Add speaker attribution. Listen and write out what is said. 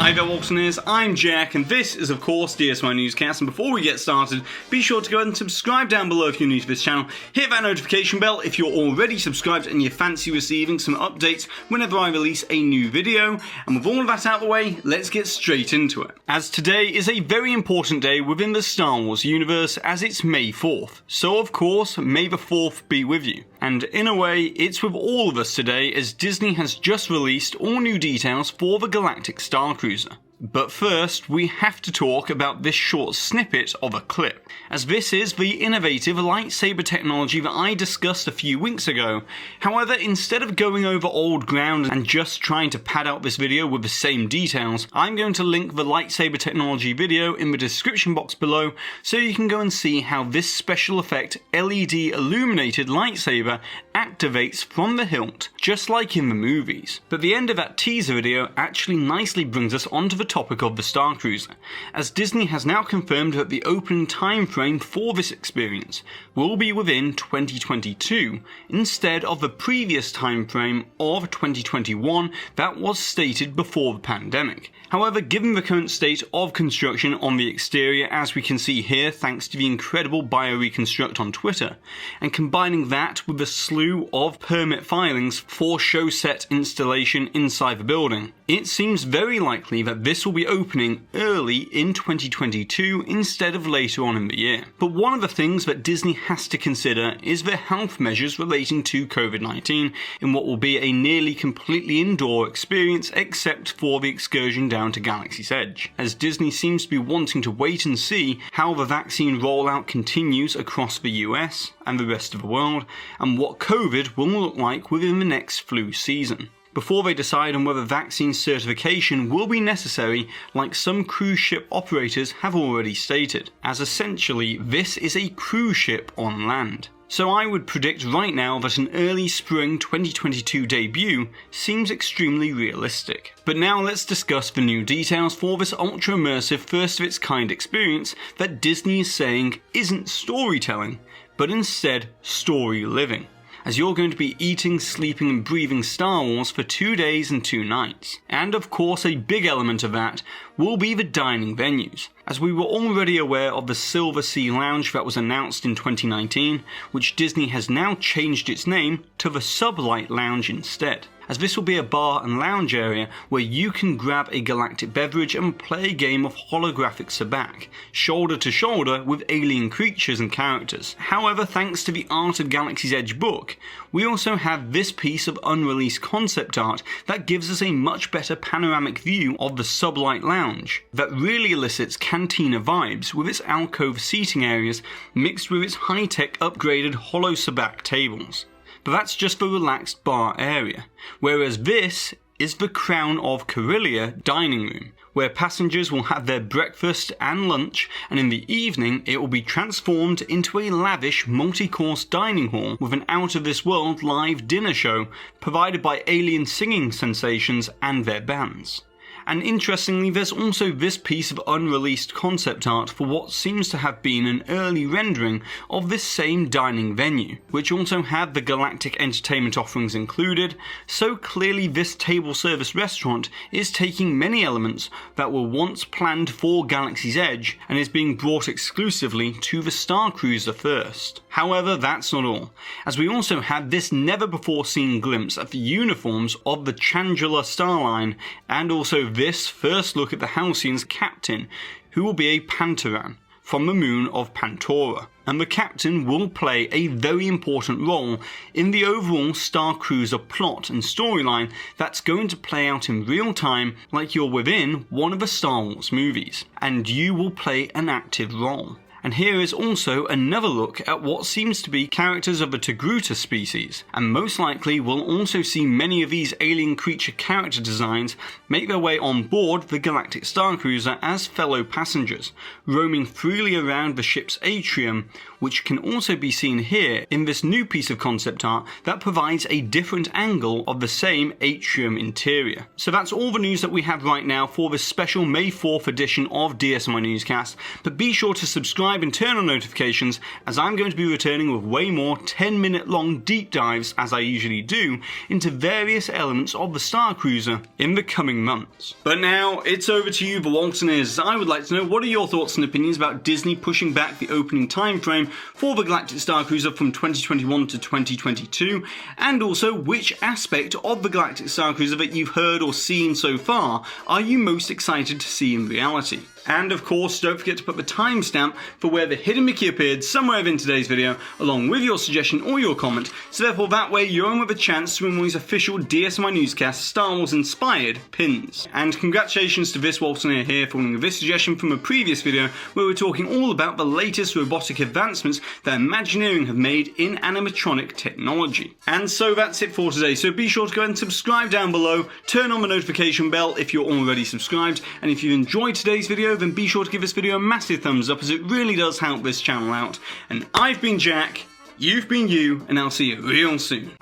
Speaker 1: Hi there Walterners, I'm Jack and this is of course DSNY Newscast, and before we get started be sure to go ahead and subscribe down below if you're new to this channel, hit that notification bell if you're already subscribed and you fancy receiving some updates whenever I release a new video, and with all of that out of the way, let's get straight into it. As today is a very important day within the Star Wars universe as it's May 4th, so of course May the 4th be with you. And in a way, it's with all of us today as Disney has just released all new details for the Galactic Starcruiser. But first, we have to talk about this short snippet of a clip, as this is the innovative lightsaber technology that I discussed a few weeks ago. However, instead of going over old ground and just trying to pad out this video with the same details, I'm going to link the lightsaber technology video in the description box below so you can go and see how this special effect LED illuminated lightsaber activates from the hilt, just like in the movies. But the end of that teaser video actually nicely brings us onto the topic of the Starcruiser, as Disney has now confirmed that the opening time frame for this experience will be within 2022 instead of the previous time frame of 2021 that was stated before the pandemic. However, given the current state of construction on the exterior, as we can see here thanks to the incredible bioreconstruct on Twitter, and combining that with the slew of permit filings for show set installation inside the building, it seems very likely that this will be opening early in 2022 instead of later on in the year. But one of the things that Disney has to consider is the health measures relating to COVID-19 in what will be a nearly completely indoor experience except for the excursion down to Galaxy's Edge, as Disney seems to be wanting to wait and see how the vaccine rollout continues across the US and the rest of the world, and what COVID will look like within the next flu season, before they decide on whether vaccine certification will be necessary, like some cruise ship operators have already stated, as essentially this is a cruise ship on land. So I would predict right now that an early spring 2022 debut seems extremely realistic. But now let's discuss the new details for this ultra immersive first of its kind experience that Disney is saying isn't storytelling, but instead story living, as you're going to be eating, sleeping and breathing Star Wars for 2 days and 2 nights. And of course a big element of that will be the dining venues, as we were already aware of the Silver Sea Lounge that was announced in 2019, which Disney has now changed its name to the Sublight Lounge instead, as this will be a bar and lounge area where you can grab a galactic beverage and play a game of holographic sabacc, shoulder to shoulder with alien creatures and characters. However, thanks to the Art of Galaxy's Edge book, we also have this piece of unreleased concept art that gives us a much better panoramic view of the Sublight Lounge, that really elicits cantina vibes with its alcove seating areas mixed with its high-tech upgraded holo sabacc tables. But that's just the relaxed bar area, whereas this is the Crown of Corellia dining room, where passengers will have their breakfast and lunch, and in the evening it will be transformed into a lavish multi-course dining hall with an out-of-this-world live dinner show provided by alien singing sensations and their bands. And interestingly, there's also this piece of unreleased concept art for what seems to have been an early rendering of this same dining venue, which also had the galactic entertainment offerings included, so clearly this table service restaurant is taking many elements that were once planned for Galaxy's Edge and is being brought exclusively to the Starcruiser first. However, that's not all, as we also had this never before seen glimpse at the uniforms of the Chandrila Starline, and also this first look at the Halcyon's captain, who will be a Panteran from the moon of Pantora, and the captain will play a very important role in the overall Starcruiser plot and storyline that's going to play out in real time like you're within one of the Star Wars movies, and you will play an active role. And here is also another look at what seems to be characters of the Togruta species, and most likely we'll also see many of these alien creature character designs make their way on board the Galactic Starcruiser as fellow passengers, roaming freely around the ship's atrium, which can also be seen here in this new piece of concept art that provides a different angle of the same atrium interior. So that's all the news that we have right now for this special May 4th edition of DSNY Newscast, but be sure to subscribe subscribe and turn on notifications, as I'm going to be returning with way more 10-minute long deep dives, as I usually do, into various elements of the Starcruiser in the coming months. But now, it's over to you, the Waltoneers. I would like to know, what are your thoughts and opinions about Disney pushing back the opening time frame for the Galactic Starcruiser from 2021 to 2022, and also which aspect of the Galactic Starcruiser that you've heard or seen so far are you most excited to see in reality? And of course, don't forget to put the timestamp for where the hidden Mickey appeared somewhere within today's video, along with your suggestion or your comment, so therefore that way you're in with a chance to win one of these official DSNY Newscast Star Wars inspired pins. And congratulations to this Waltoneer here for winning this suggestion from a previous video where we're talking all about the latest robotic advancements that Imagineering have made in animatronic technology. And so that's it for today, so be sure to go ahead and subscribe down below, turn on the notification bell if you're already subscribed, and if you enjoyed today's video, then be sure to give this video a massive thumbs up, as it really does help this channel out. And I've been Jack, you've been you, and I'll see you real soon.